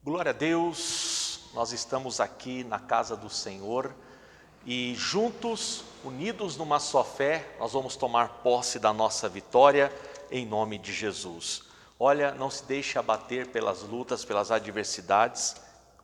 Glória a Deus, nós estamos aqui na casa do Senhor e juntos, unidos numa só fé, nós vamos tomar posse da nossa vitória em nome de Jesus. Olha, não se deixe abater pelas lutas, pelas adversidades,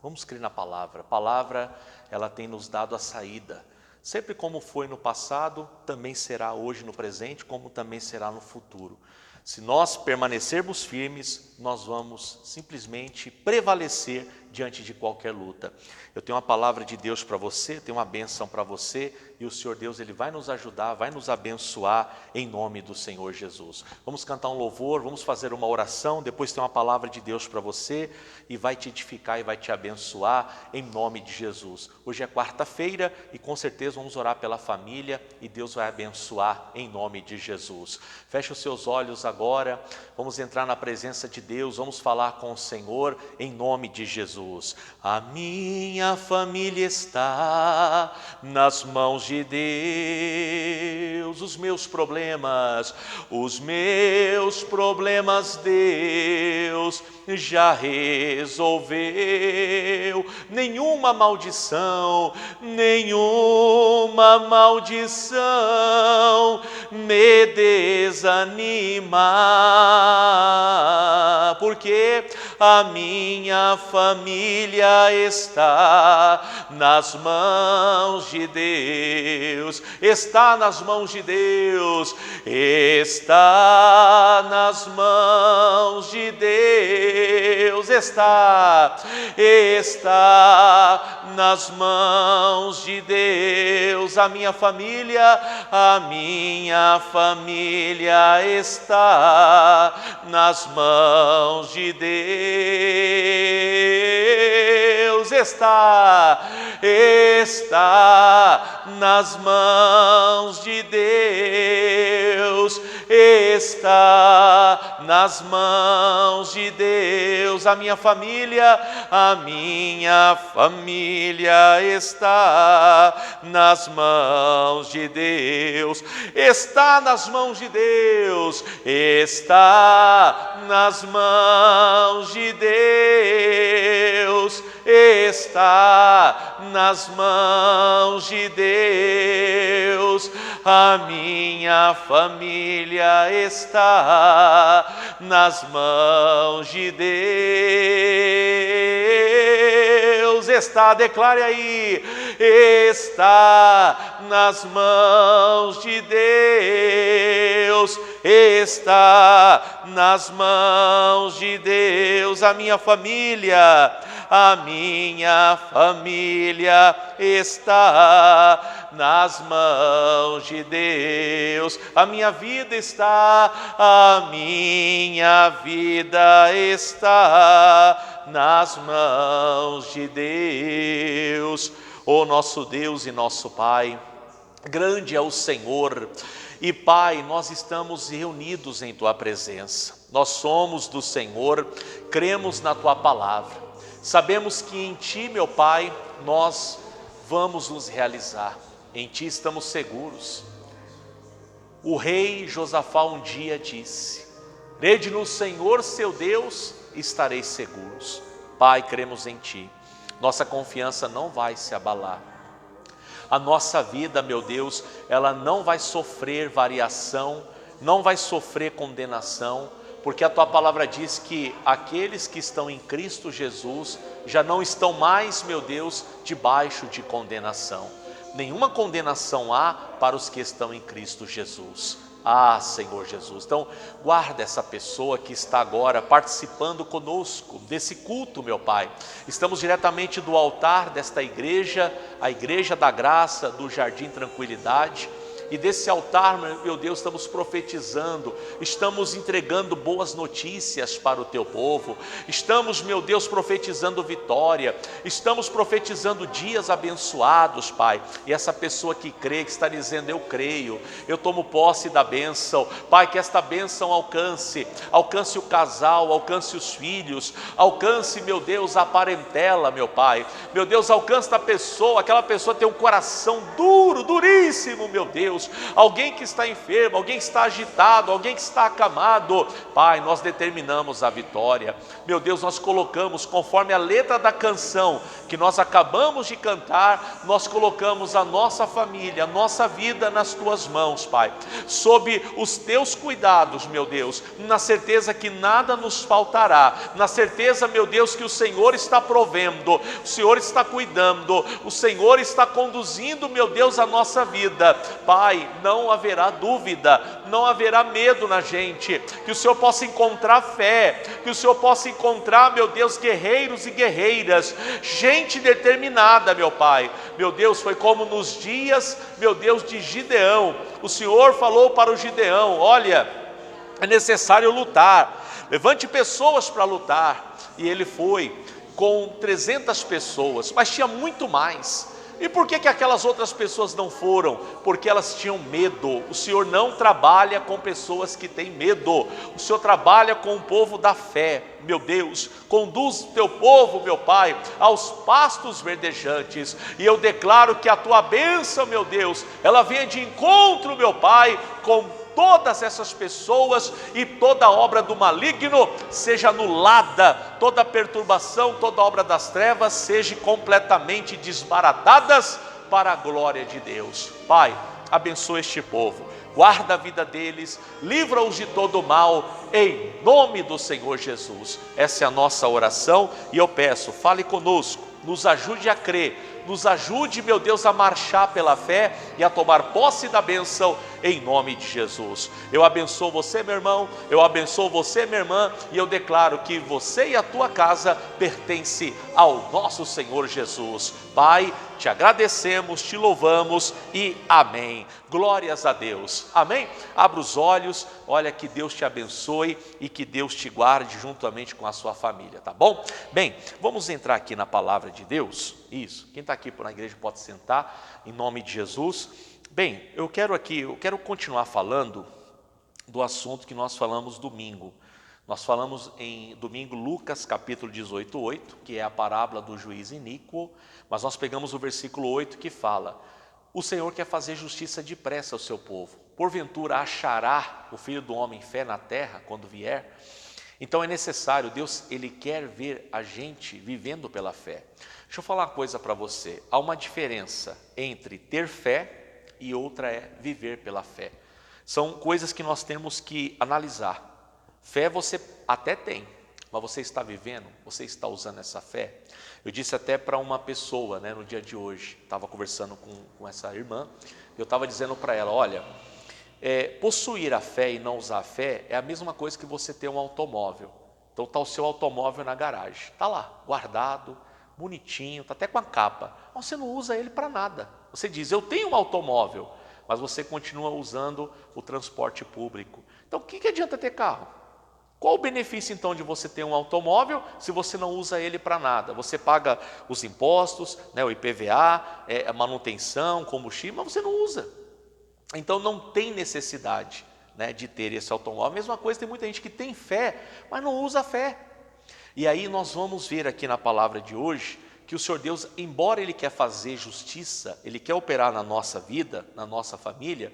vamos crer na palavra. A palavra, ela tem nos dado a saída. Sempre como foi no passado, também será hoje no presente, como também será no futuro. Se nós permanecermos firmes, nós vamos simplesmente prevalecer diante de qualquer luta. Eu tenho uma palavra de Deus para você, tenho uma bênção para você, e o Senhor Deus, Ele vai nos ajudar, vai nos abençoar em nome do Senhor Jesus. Vamos cantar um louvor, vamos fazer uma oração, depois tem uma palavra de Deus para você, e vai te edificar e vai te abençoar em nome de Jesus. Hoje é quarta-feira e com certeza vamos orar pela família e Deus vai abençoar em nome de Jesus. Feche os seus olhos agora, vamos entrar na presença de Deus, vamos falar com o Senhor em nome de Jesus. A minha família está nas mãos de Deus, os meus problemas Deus já resolveu. Nenhuma maldição me desanima, porque a minha família está nas mãos de Deus, está nas mãos de Deus, está nas mãos de Deus, está nas mãos de Deus. A minha família está nas mãos de Deus, está nas mãos de Deus, está nas mãos de Deus. A minha família está nas mãos de Deus, está nas mãos de Deus, está nas mãos de Deus, está nas mãos de Deus. A minha família está nas mãos de Deus, está, declare aí, está nas mãos de Deus, está nas mãos de Deus. A minha família está nas mãos de Deus. A minha vida está nas mãos de Deus. Ó nosso Deus e nosso Pai, grande é o Senhor. E Pai, nós estamos reunidos em Tua presença, nós somos do Senhor, cremos na Tua palavra, sabemos que em Ti, meu Pai, nós vamos nos realizar, em Ti estamos seguros. O rei Josafá um dia disse: crede no Senhor seu Deus, estareis seguros. Pai, cremos em Ti, nossa confiança não vai se abalar. A nossa vida, meu Deus, ela não vai sofrer variação, não vai sofrer condenação, porque a Tua palavra diz que aqueles que estão em Cristo Jesus já não estão mais, meu Deus, debaixo de condenação. Nenhuma condenação há para os que estão em Cristo Jesus. Ah, Senhor Jesus, então guarda essa pessoa que está agora participando conosco desse culto, meu Pai. Estamos diretamente do altar desta igreja, a Igreja da Graça do Jardim Tranquilidade. E desse altar, meu Deus, estamos profetizando, estamos entregando boas notícias para o Teu povo, estamos, meu Deus, profetizando vitória, estamos profetizando dias abençoados, Pai. E essa pessoa que crê, que está dizendo: eu creio, eu tomo posse da bênção, Pai, que esta bênção alcance o casal, alcance os filhos, alcance, meu Deus, a parentela, meu Pai. Meu Deus, alcance a pessoa, aquela pessoa tem um coração duro, duríssimo, meu Deus. Deus, alguém que está enfermo, alguém que está agitado, alguém que está acamado, Pai, nós determinamos a vitória. Meu Deus, nós colocamos, conforme a letra da canção que nós acabamos de cantar, nós colocamos a nossa família, a nossa vida nas tuas mãos, Pai, sob os teus cuidados, meu Deus, na certeza que nada nos faltará, na certeza, meu Deus, que o Senhor está provendo, o Senhor está cuidando, o Senhor está conduzindo, meu Deus, a nossa vida. Pai, não haverá dúvida, não haverá medo na gente, que o Senhor possa encontrar fé, que o Senhor possa encontrar, meu Deus, guerreiros e guerreiras, gente determinada, meu Pai. Meu Deus, foi como nos dias, meu Deus, de Gideão. O Senhor falou para o Gideão: olha, é necessário lutar, levante pessoas para lutar. E ele foi com 300 pessoas, mas tinha muito mais. E por que aquelas outras pessoas não foram? Porque elas tinham medo. O Senhor não trabalha com pessoas que têm medo, o Senhor trabalha com o povo da fé. Meu Deus, conduz o teu povo, meu Pai, aos pastos verdejantes, e eu declaro que a tua bênção, meu Deus, ela venha de encontro, meu Pai, com todas essas pessoas, e toda obra do maligno seja anulada, toda perturbação, toda obra das trevas seja completamente desbaratadas para a glória de Deus. Pai, abençoa este povo, guarda a vida deles, livra-os de todo mal, em nome do Senhor Jesus. Essa é a nossa oração, e eu peço, fale conosco, nos ajude a crer, nos ajude, meu Deus, a marchar pela fé e a tomar posse da bênção, em nome de Jesus. Eu abençoo você, meu irmão, eu abençoo você, minha irmã, e eu declaro que você e a tua casa pertence ao nosso Senhor Jesus. Pai, te agradecemos, te louvamos e amém. Glórias a Deus, amém. Abra os olhos, olha, que Deus te abençoe e que Deus te guarde juntamente com a sua família, tá bom? Bem, vamos entrar aqui na palavra de Deus. Isso, quem está aqui na igreja pode sentar, em nome de Jesus. Bem, eu quero continuar falando do assunto que nós falamos domingo. Nós falamos em domingo Lucas capítulo 18:8, que é a parábola do juiz iníquo, mas nós pegamos o versículo 8 que fala: o Senhor quer fazer justiça depressa ao seu povo, porventura achará o Filho do Homem fé na terra quando vier? Então é necessário, Deus, Ele quer ver a gente vivendo pela fé. Deixa eu falar uma coisa para você, há uma diferença entre ter fé e outra é viver pela fé. São coisas que nós temos que analisar. Fé você até tem, mas você está vivendo? Você está usando essa fé? Eu disse até para uma pessoa, no dia de hoje, estava conversando com essa irmã, eu estava dizendo para ela: olha, possuir a fé e não usar a fé é a mesma coisa que você ter um automóvel. Então está o seu automóvel na garagem, está lá, guardado, bonitinho, está até com a capa, mas você não usa ele para nada. Você diz: eu tenho um automóvel, mas você continua usando o transporte público. Então o que adianta ter carro? Qual o benefício então de você ter um automóvel se você não usa ele para nada? Você paga os impostos, o IPVA, a manutenção, combustível, mas você não usa. Então não tem necessidade, de ter esse automóvel. A mesma coisa, tem muita gente que tem fé, mas não usa a fé. E aí nós vamos ver aqui na palavra de hoje que o Senhor Deus, embora Ele quer fazer justiça, Ele quer operar na nossa vida, na nossa família,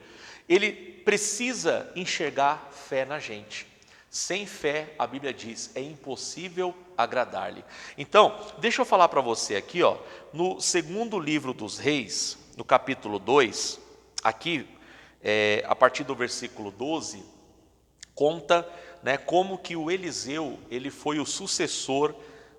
Ele precisa enxergar fé na gente. Sem fé, a Bíblia diz, é impossível agradar-lhe. Então, deixa eu falar para você aqui, no segundo livro dos Reis, no capítulo 2, aqui, a partir do versículo 12, conta, como que o Eliseu, ele foi o sucessor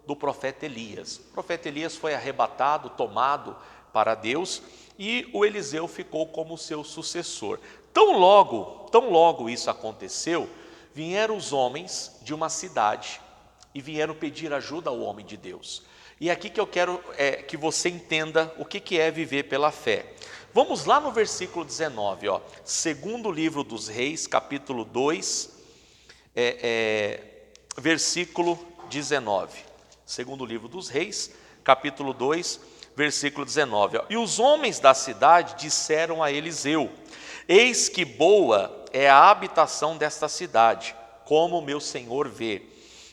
do profeta Elias. O profeta Elias foi arrebatado, tomado para Deus, e o Eliseu ficou como seu sucessor. Tão logo isso aconteceu, vieram os homens de uma cidade e vieram pedir ajuda ao homem de Deus. E aqui que eu quero que você entenda o que é viver pela fé. Vamos lá no versículo 19, segundo livro dos Reis, capítulo 2, versículo 19. Segundo livro dos Reis, capítulo 2, versículo 19. E os homens da cidade disseram a Eliseu: eis que boa é a habitação desta cidade, como meu senhor vê.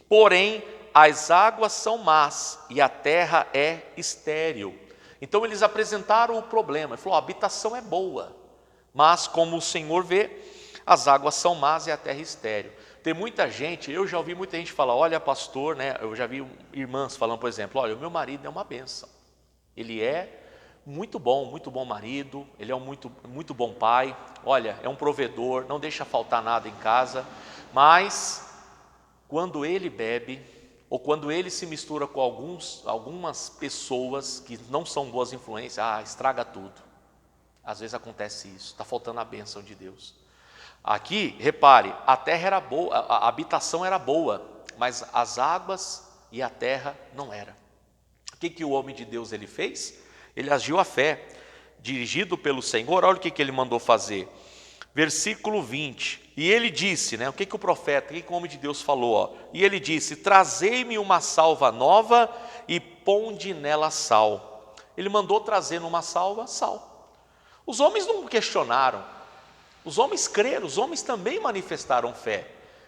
Porém, as águas são más e a terra é estéril. Então eles apresentaram o problema. Ele falou: a habitação é boa, Mas como o Senhor vê, as águas são más e a terra estéril. Tem muita gente, eu já ouvi muita gente falar, olha pastor, né? Eu já vi irmãs falando, por exemplo, olha, o meu marido é uma bênção. Ele é muito bom marido, ele é um muito bom pai, olha, é um provedor, não deixa faltar nada em casa, mas quando ele bebe, ou quando ele se mistura com algumas pessoas que não são boas influências, estraga tudo. Às vezes acontece isso, está faltando a bênção de Deus. Aqui, repare, a terra era boa, a habitação era boa, mas as águas e a terra não era. O que o homem de Deus ele fez? Ele agiu à fé, dirigido pelo Senhor. Olha o que ele mandou fazer. Versículo 20. E ele disse, né? O que o profeta, o que o homem de Deus falou? Ó? E ele disse, trazei-me uma salva nova e ponde nela sal. Ele mandou trazer numa salva sal. Os homens não questionaram. Os homens creram, os homens também manifestaram fé.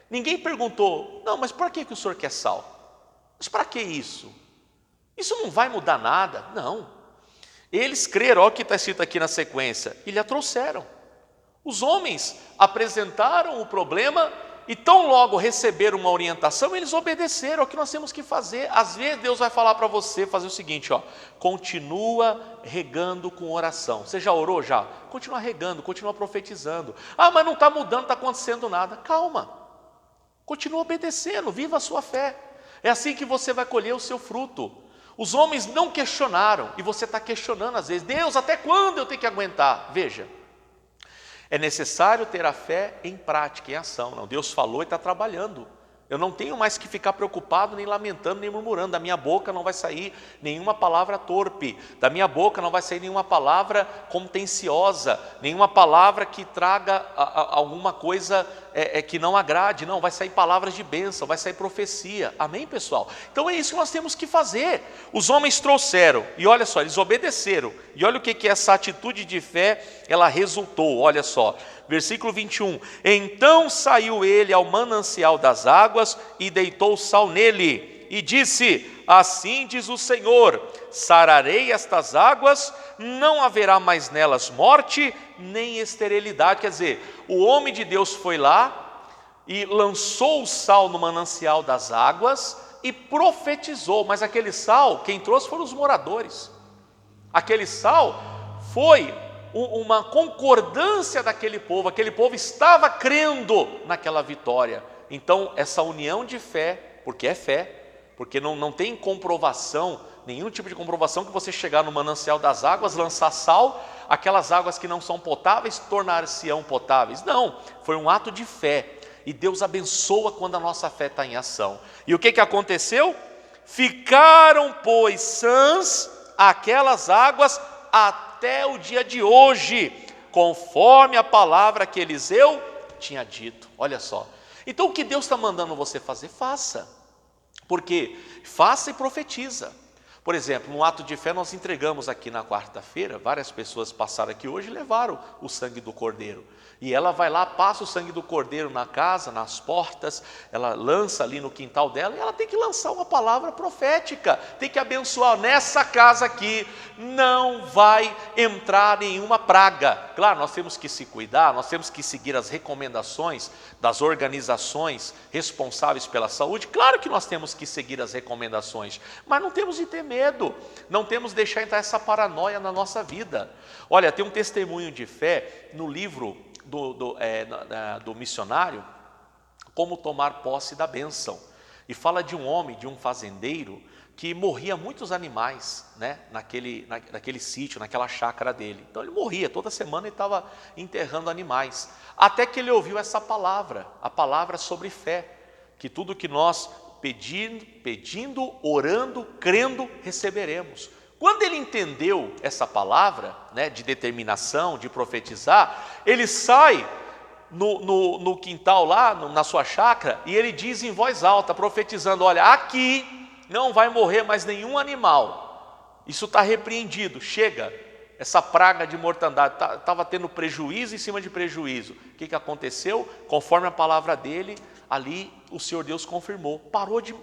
Ninguém perguntou, não, mas por que o senhor quer sal? Mas para que isso? Isso não vai mudar nada? Não. Eles creram, olha o que está escrito aqui na sequência, e lhe a trouxeram. Os homens apresentaram o problema e tão logo receberam uma orientação, eles obedeceram. É o que nós temos que fazer. Às vezes Deus vai falar para você fazer o seguinte, ó, continua regando com oração. Você já orou já? Continua regando, continua profetizando. Mas não está mudando, não está acontecendo nada. Calma, continua obedecendo, viva a sua fé. É assim que você vai colher o seu fruto. Os homens não questionaram, e você está questionando às vezes, Deus, até quando eu tenho que aguentar? Veja, é necessário ter a fé em prática, em ação. Não, Deus falou e está trabalhando. Eu não tenho mais que ficar preocupado, nem lamentando, nem murmurando. Da minha boca não vai sair nenhuma palavra torpe. Da minha boca não vai sair nenhuma palavra contenciosa. Nenhuma palavra que traga alguma coisa que não agrade. Não, vai sair palavras de bênção, vai sair profecia. Amém, pessoal? Então é isso que nós temos que fazer. Os homens trouxeram, e olha só, eles obedeceram. E olha o que essa atitude de fé, ela resultou. Olha só. Versículo 21, então saiu ele ao manancial das águas e deitou sal nele e disse, assim diz o Senhor, sararei estas águas, não haverá mais nelas morte nem esterilidade. Quer dizer, o homem de Deus foi lá e lançou o sal no manancial das águas e profetizou, mas aquele sal, quem trouxe foram os moradores. Aquele sal foi uma concordância daquele povo, aquele povo estava crendo naquela vitória. Então essa união de fé, porque é fé, porque não tem comprovação, nenhum tipo de comprovação que você chegar no manancial das águas, lançar sal, aquelas águas que não são potáveis tornar-se-ão potáveis. Não, foi um ato de fé, e Deus abençoa quando a nossa fé está em ação. E o que aconteceu? Ficaram, pois, sãs aquelas águas até o dia de hoje, conforme a palavra que Eliseu tinha dito. Olha só, então o que Deus está mandando você fazer, faça, porque faça e profetiza. Por exemplo, no ato de fé nós entregamos aqui na quarta-feira, várias pessoas passaram aqui hoje e levaram o sangue do cordeiro, e ela vai lá, passa o sangue do cordeiro na casa, nas portas, ela lança ali no quintal dela, e ela tem que lançar uma palavra profética, tem que abençoar, nessa casa aqui não vai entrar nenhuma praga. Claro, nós temos que se cuidar, nós temos que seguir as recomendações das organizações responsáveis pela saúde. Claro que nós temos que seguir as recomendações, mas não temos de ter medo, não temos de deixar entrar essa paranoia na nossa vida. Olha, tem um testemunho de fé no livro do missionário, Como Tomar Posse da Bênção, e fala de um homem, de um fazendeiro, que morria muitos animais, né, naquele sítio, naquela chácara dele. Então ele morria, toda semana ele estava enterrando animais, até que ele ouviu essa palavra, a palavra sobre fé, que tudo que nós pedindo, orando, crendo, receberemos. Quando ele entendeu essa palavra, né, de determinação, de profetizar, ele sai no quintal lá, na sua chácara, e ele diz em voz alta, profetizando, olha, aqui não vai morrer mais nenhum animal, isso está repreendido, chega, essa praga de mortandade, estava tendo prejuízo em cima de prejuízo. O que aconteceu? Conforme a palavra dele, ali o Senhor Deus confirmou, parou de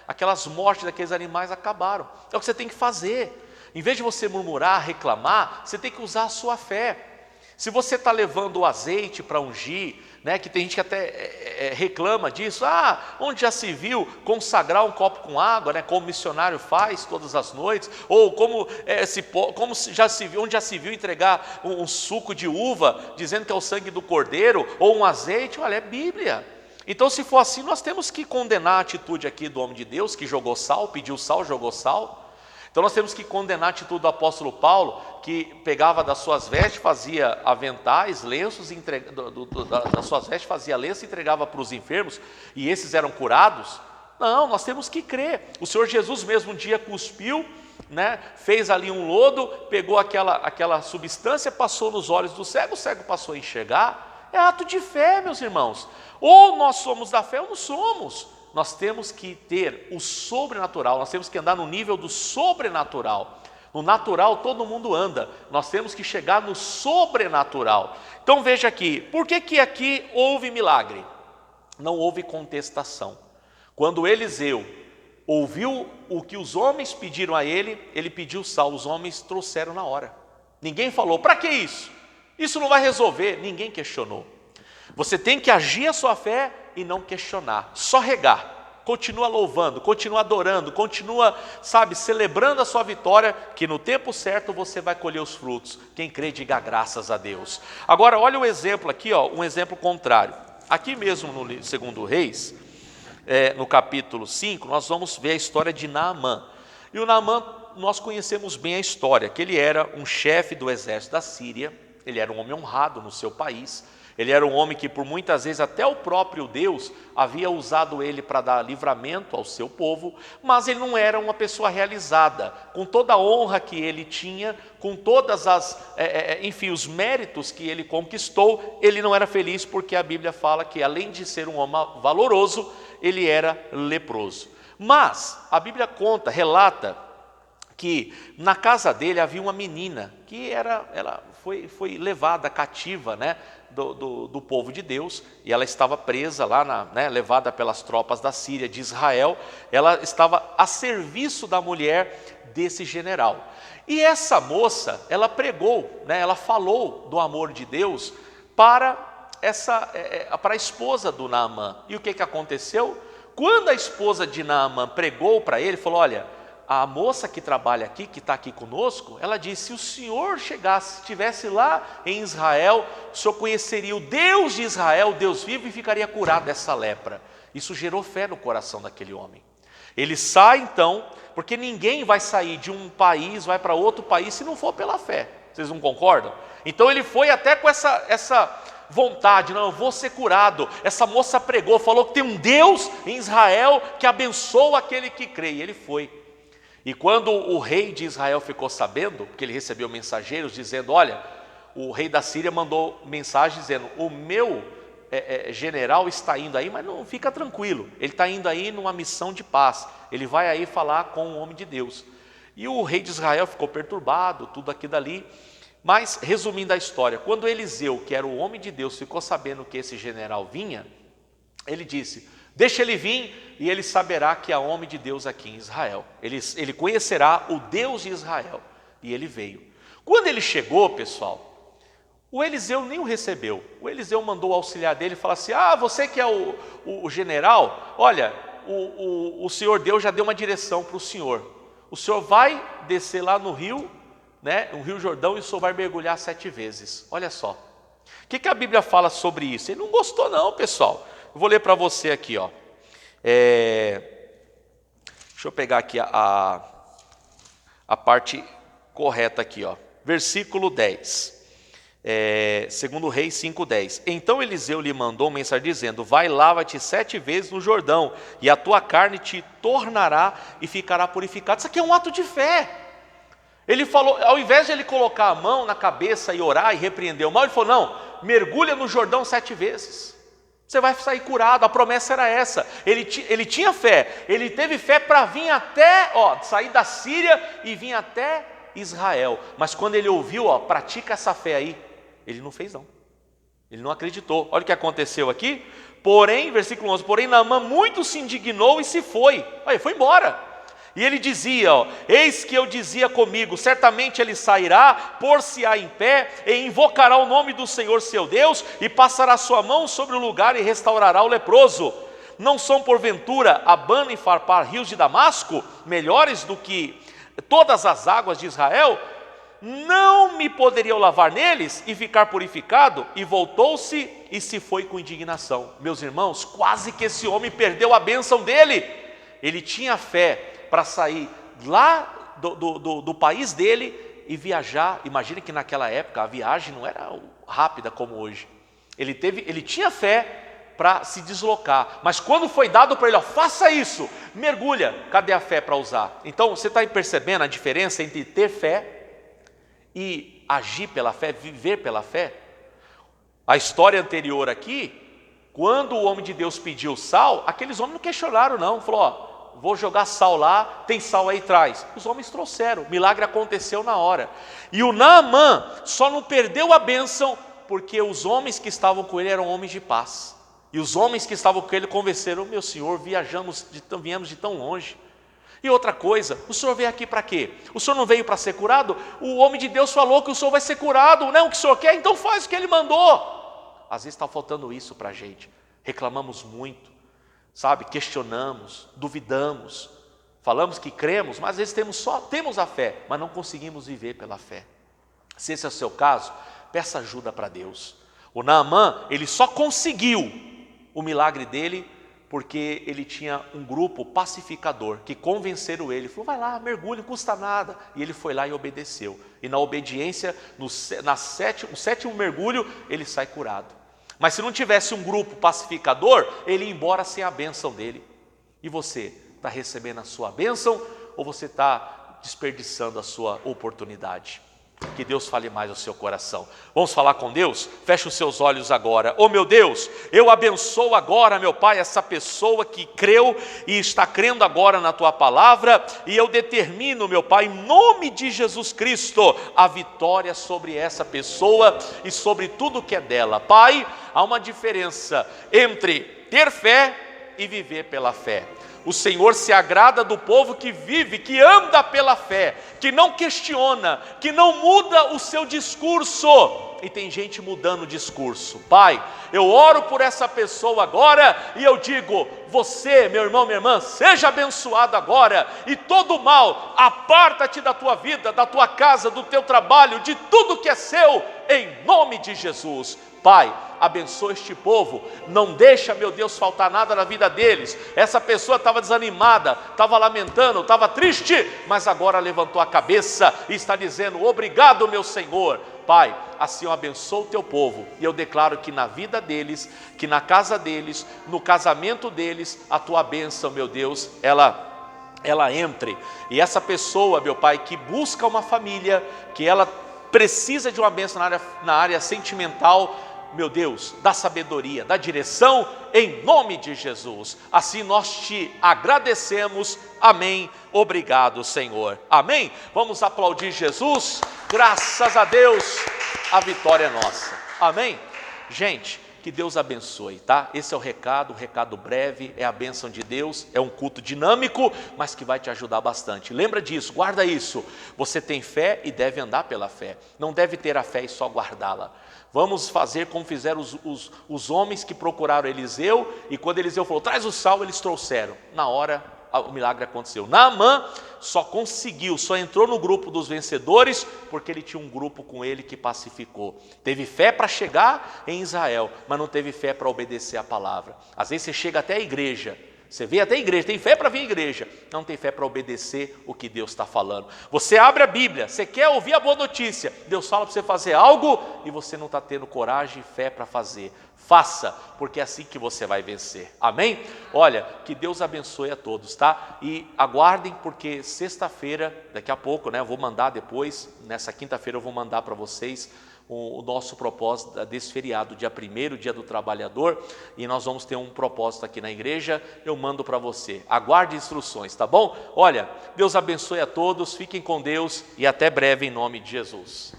aquelas mortes daqueles animais acabaram. É o que você tem que fazer. Em vez de você murmurar, reclamar, você tem que usar a sua fé. Se você está levando o azeite para ungir, né, que tem gente que até reclama disso, onde já se viu consagrar um copo com água, né, como o missionário faz todas as noites, ou onde já se viu entregar um suco de uva, dizendo que é o sangue do cordeiro, ou um azeite. Olha, é Bíblia. Então, se for assim, nós temos que condenar a atitude aqui do homem de Deus, que jogou sal, pediu sal, jogou sal. Então nós temos que condenar a atitude do apóstolo Paulo, que pegava das suas vestes, fazia aventais, lenços, das suas vestes fazia lenços e entregava para os enfermos, e esses eram curados. Não, nós temos que crer. O Senhor Jesus mesmo um dia cuspiu, né, fez ali um lodo, pegou aquela substância, passou nos olhos do cego, o cego passou a enxergar. É ato de fé, meus irmãos. Ou nós somos da fé ou não somos. Nós temos que ter o sobrenatural, nós temos que andar no nível do sobrenatural. No natural todo mundo anda, nós temos que chegar no sobrenatural. Então veja aqui, por que aqui houve milagre? Não houve contestação. Quando Eliseu ouviu o que os homens pediram a ele, ele pediu sal, os homens trouxeram na hora. Ninguém falou, para que isso? Isso não vai resolver, ninguém questionou. Você tem que agir a sua fé e não questionar, só regar, continua louvando, continua adorando, continua, celebrando a sua vitória, que no tempo certo você vai colher os frutos. Quem crê, diga graças a Deus. Agora olha o exemplo aqui, um exemplo contrário. Aqui mesmo no 2 Reis, no capítulo 5, nós vamos ver a história de Naamã. E o Naamã, nós conhecemos bem a história, que ele era um chefe do exército da Síria, ele era um homem honrado no seu país. Ele era um homem que por muitas vezes até o próprio Deus havia usado ele para dar livramento ao seu povo, mas ele não era uma pessoa realizada, com toda a honra que ele tinha, com todas os méritos que ele conquistou, ele não era feliz, porque a Bíblia fala que além de ser um homem valoroso, ele era leproso. Mas a Bíblia relata que na casa dele havia uma menina que ela foi levada cativa, né, do povo de Deus, e ela estava presa lá, levada pelas tropas da Síria, de Israel. Ela estava a serviço da mulher desse general. E essa moça, ela pregou, ela falou do amor de Deus para a esposa do Naamã. E o que aconteceu? Quando a esposa de Naamã pregou para ele, falou, olha, a moça que trabalha aqui, que está aqui conosco, ela disse, se o senhor estivesse lá em Israel, o senhor conheceria o Deus de Israel, o Deus vivo, e ficaria curado dessa lepra. Isso gerou fé no coração daquele homem. Ele sai então, porque ninguém vai sair de um país, vai para outro país, se não for pela fé. Vocês não concordam? Então ele foi até com essa vontade, não, eu vou ser curado. Essa moça pregou, falou que tem um Deus em Israel que abençoa aquele que crê, e ele foi. E quando o rei de Israel ficou sabendo, porque ele recebeu mensageiros dizendo, olha, o rei da Síria mandou mensagem dizendo, o meu general está indo aí, mas não fica tranquilo, ele está indo aí numa missão de paz, ele vai aí falar com o homem de Deus. E o rei de Israel ficou perturbado, tudo aqui dali. Mas resumindo a história, quando Eliseu, que era o homem de Deus, ficou sabendo que esse general vinha, ele disse, deixa ele vir e ele saberá que há homem de Deus aqui em Israel. Ele conhecerá o Deus de Israel. E ele veio. Quando ele chegou, pessoal, o Eliseu nem o recebeu. O Eliseu mandou o auxiliar dele e falou assim, você que é o general, olha, o Senhor Deus já deu uma direção para o senhor. O senhor vai descer lá no rio, no Rio Jordão, e o senhor vai mergulhar 7 vezes. Olha só. O que a Bíblia fala sobre isso? Ele não gostou não, pessoal. Eu vou ler para você aqui, deixa eu pegar aqui a parte correta aqui, versículo 10, 2 Reis 5:10. Então Eliseu lhe mandou mensagem dizendo, vai, lava-te 7 vezes no Jordão, e a tua carne te tornará e ficará purificada. Isso aqui é um ato de fé. Ele falou, ao invés de ele colocar a mão na cabeça e orar e repreender o mal, ele falou, não, mergulha no Jordão 7 vezes. Você vai sair curado, a promessa era essa. Ele tinha fé, ele teve fé para vir até, sair da Síria e vir até Israel. Mas quando ele ouviu, pratica essa fé aí, ele não fez não. Ele não acreditou. Olha o que aconteceu aqui. Porém, versículo 11, porém Naamã muito se indignou e se foi. Ele foi embora. E ele dizia, ó, eis que eu dizia comigo, certamente ele sairá, pôr-se-á em pé, e invocará o nome do Senhor seu Deus, e passará sua mão sobre o lugar e restaurará o leproso. Não são porventura Abana e Farpar, rios de Damasco, melhores do que todas as águas de Israel? Não me poderia eu lavar neles e ficar purificado? E voltou-se e se foi com indignação. Meus irmãos, quase que esse homem perdeu a bênção dele. Ele tinha fé para sair lá do país dele e viajar. Imagine que naquela época a viagem não era rápida como hoje. Ele tinha fé para se deslocar, mas quando foi dado para ele, ó, faça isso, mergulha, cadê a fé para usar? Então você está percebendo a diferença entre ter fé e agir pela fé, viver pela fé? A história anterior aqui, quando o homem de Deus pediu sal, aqueles homens não questionaram não, falou, ó, vou jogar sal lá, tem sal aí atrás. Os homens trouxeram, o milagre aconteceu na hora. E o Naamã só não perdeu a bênção porque os homens que estavam com ele eram homens de paz. E os homens que estavam com ele convenceram, meu senhor, viemos de tão longe. E outra coisa, o senhor veio aqui para quê? O senhor não veio para ser curado? O homem de Deus falou que o senhor vai ser curado, não é o que o senhor quer? Então faz o que ele mandou. Às vezes está faltando isso para a gente, reclamamos muito, sabe, questionamos, duvidamos, falamos que cremos, mas às vezes temos a fé, mas não conseguimos viver pela fé. Se esse é o seu caso, peça ajuda para Deus. O Naamã, ele só conseguiu o milagre dele porque ele tinha um grupo pacificador que convenceram ele, falou, vai lá, mergulhe, não custa nada. E ele foi lá e obedeceu. E na obediência, no sétimo mergulho, ele sai curado. Mas se não tivesse um grupo pacificador, ele ia embora sem a bênção dele. E você, está recebendo a sua bênção ou você está desperdiçando a sua oportunidade? Que Deus fale mais ao seu coração. Vamos falar com Deus? Feche os seus olhos agora. Oh meu Deus, eu abençoo agora, meu Pai, essa pessoa que creu e está crendo agora na Tua palavra, e eu determino, meu Pai, em nome de Jesus Cristo, a vitória sobre essa pessoa e sobre tudo que é dela. Pai, há uma diferença entre ter fé e viver pela fé. O Senhor se agrada do povo que vive, que anda pela fé, que não questiona, que não muda o seu discurso. E tem gente mudando o discurso. Pai, eu oro por essa pessoa agora e eu digo, você, meu irmão, minha irmã, seja abençoado agora, e todo mal, aparta-te da tua vida, da tua casa, do teu trabalho, de tudo que é seu, em nome de Jesus. Pai, abençoa este povo, não deixa, meu Deus, faltar nada na vida deles. Essa pessoa estava desanimada, estava lamentando, estava triste, mas agora levantou a cabeça e está dizendo, obrigado, meu Senhor. Pai, assim eu abençoo o teu povo, e eu declaro que na vida deles, que na casa deles, no casamento deles, a tua bênção, meu Deus, ela entre. E essa pessoa, meu Pai, que busca uma família, que ela precisa de uma bênção na área sentimental, meu Deus, da sabedoria, da direção, em nome de Jesus. Assim nós te agradecemos, amém, obrigado Senhor, amém. Vamos aplaudir Jesus, graças a Deus, a vitória é nossa, amém. Gente, que Deus abençoe, tá? Esse é o recado breve, é a bênção de Deus, é um culto dinâmico, mas que vai te ajudar bastante. Lembra disso, guarda isso, você tem fé e deve andar pela fé, não deve ter a fé e só guardá-la. Vamos fazer como fizeram os homens que procuraram Eliseu, e quando Eliseu falou, traz o sal, eles trouxeram. Na hora, o milagre aconteceu. Naamã só entrou no grupo dos vencedores, porque ele tinha um grupo com ele que pacificou. Teve fé para chegar em Israel, mas não teve fé para obedecer a palavra. Às vezes você chega até a igreja, você vem até a igreja, tem fé para vir à igreja, não tem fé para obedecer o que Deus está falando. Você abre a Bíblia, você quer ouvir a boa notícia, Deus fala para você fazer algo e você não está tendo coragem e fé para fazer. Faça, porque é assim que você vai vencer, amém? Olha, que Deus abençoe a todos, tá? E aguardem, porque sexta-feira, daqui a pouco, né, eu vou mandar depois, nessa quinta-feira eu vou mandar para vocês o nosso propósito desse feriado, dia 1º, dia do trabalhador, e nós vamos ter um propósito aqui na igreja, eu mando para você, aguarde instruções, tá bom? Olha, Deus abençoe a todos, fiquem com Deus e até breve em nome de Jesus.